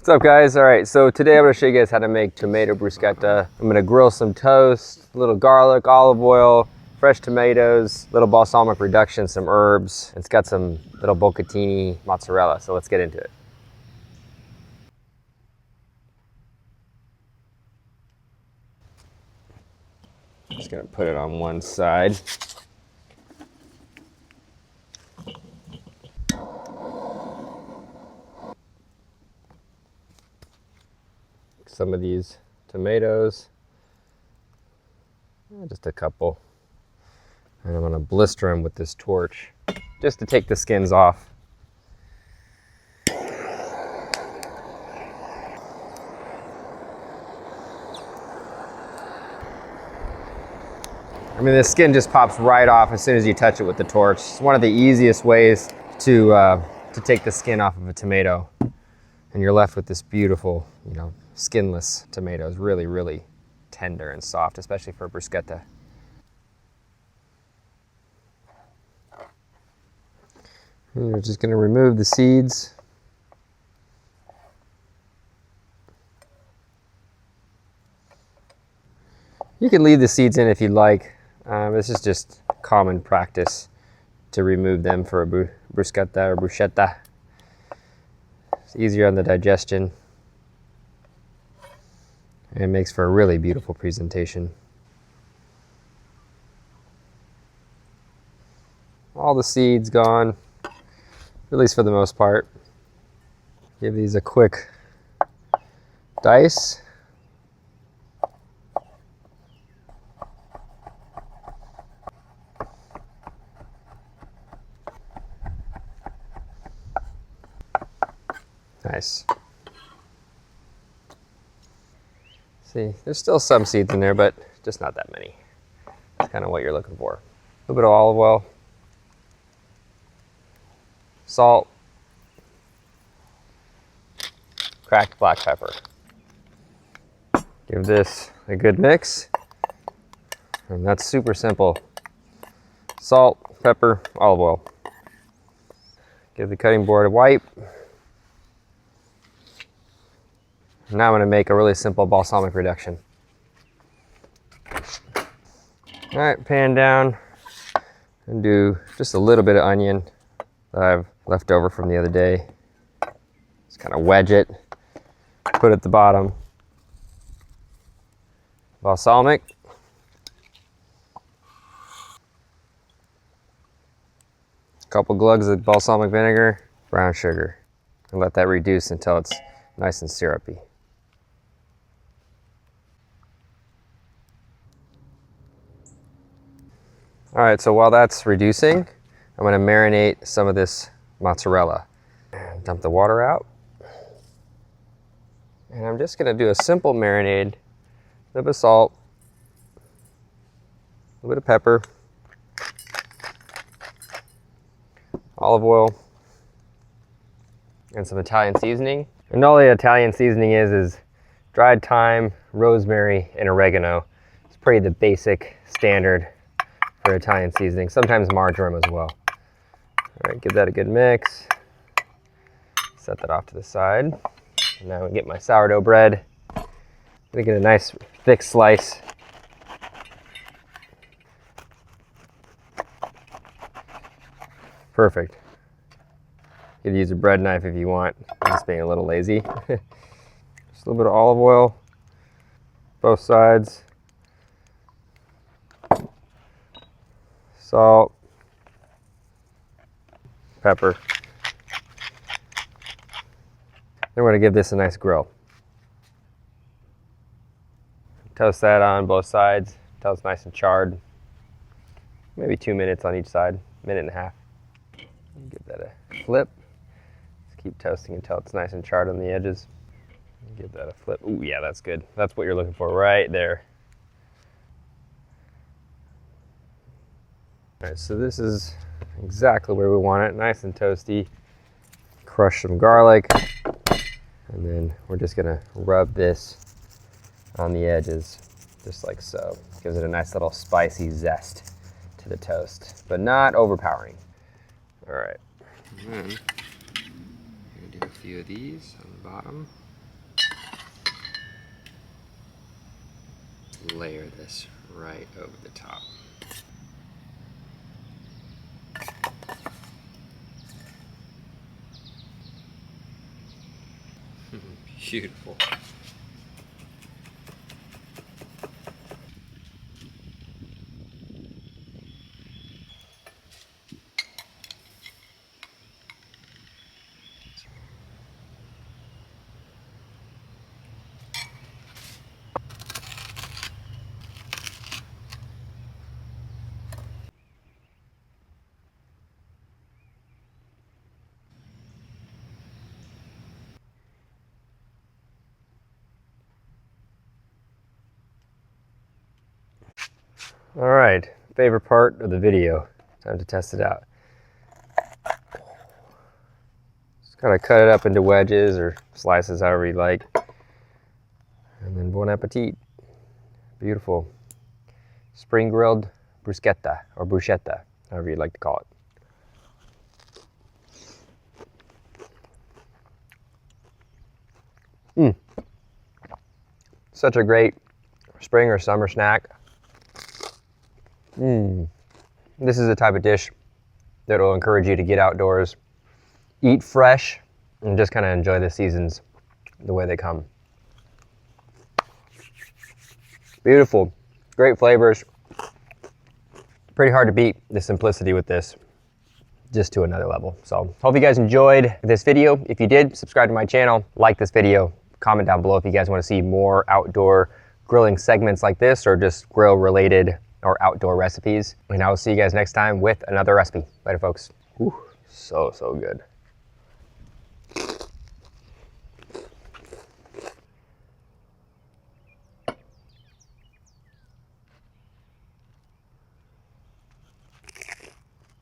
What's up, guys? All right, so today I'm going to show you guys how to make tomato bruschetta. I'm going to grill some toast, a little garlic, olive oil, fresh tomatoes, little balsamic reduction, some herbs. It's got some little bucatini mozzarella, so let's get into it. Just going to put it on one side. Some of these tomatoes, just a couple, and I'm going to blister them with this torch just to take the skins off. I mean, the skin just pops right off as soon as you touch it with the torch. It's one of the easiest ways to take the skin off of a tomato, and you're left with this beautiful, skinless tomatoes. Really, really tender and soft, especially for bruschetta. And you're just going to remove the seeds. You can leave the seeds in if you'd like. This is just common practice to remove them for a bruschetta or bruschetta. It's easier on the digestion. And it makes for a really beautiful presentation. All the seeds gone, at least for the most part. Give these a quick dice. Nice. See, there's still some seeds in there, but just not that many. That's kind of what you're looking for. A little bit of olive oil, salt, cracked black pepper. Give this a good mix, and that's super simple. Salt, pepper, olive oil. Give the cutting board a wipe. Now I'm going to make a really simple balsamic reduction. All right, pan down and do just a little bit of onion that I've left over from the other day. Just kind of wedge it, put it at the bottom. Balsamic. A couple glugs of balsamic vinegar, brown sugar, and let that reduce until it's nice and syrupy. All right, so while that's reducing, I'm going to marinate some of this mozzarella. Dump the water out. And I'm just going to do a simple marinade. A little bit of salt, a little bit of pepper, olive oil, and some Italian seasoning. And all the Italian seasoning is dried thyme, rosemary, and oregano. It's pretty the basic standard for Italian seasoning, sometimes marjoram as well. All right, give that a good mix. Set that off to the side. And now I get my sourdough bread. I'm gonna get a nice thick slice. Perfect. You could use a bread knife if you want. I'm just being a little lazy. Just a little bit of olive oil, both sides. Salt, pepper. Then we're going to give this a nice grill. Toast that on both sides until it's nice and charred. Maybe 2 minutes on each side, minute and a half. Give that a flip. Just keep toasting until it's nice and charred on the edges. Give that a flip. Ooh, yeah, that's good. That's what you're looking for right there. All right, so this is exactly where we want it, nice and toasty. Crush some garlic, and then we're just gonna rub this on the edges, just like so. Gives it a nice little spicy zest to the toast, but not overpowering. All right, and then I'm gonna do a few of these on the bottom. layer this right over the top. Beautiful. All right, favorite part of the video. Time to test it out. Just kind of cut it up into wedges or slices, however you like. And then bon appetit. Beautiful. Spring grilled bruschetta, or bruschetta, however you'd like to call it. Such a great spring or summer snack. This is the type of dish that will encourage you to get outdoors, eat fresh, and just kind of enjoy the seasons the way they come. Beautiful, great flavors. Pretty hard to beat the simplicity with this, just to another level. So hope you guys enjoyed this video. If you did, subscribe to my channel, like this video, comment down below if you guys want to see more outdoor grilling segments like this, or just grill related or outdoor recipes. And I will see you guys next time with another recipe. Later, folks. Whew, so good.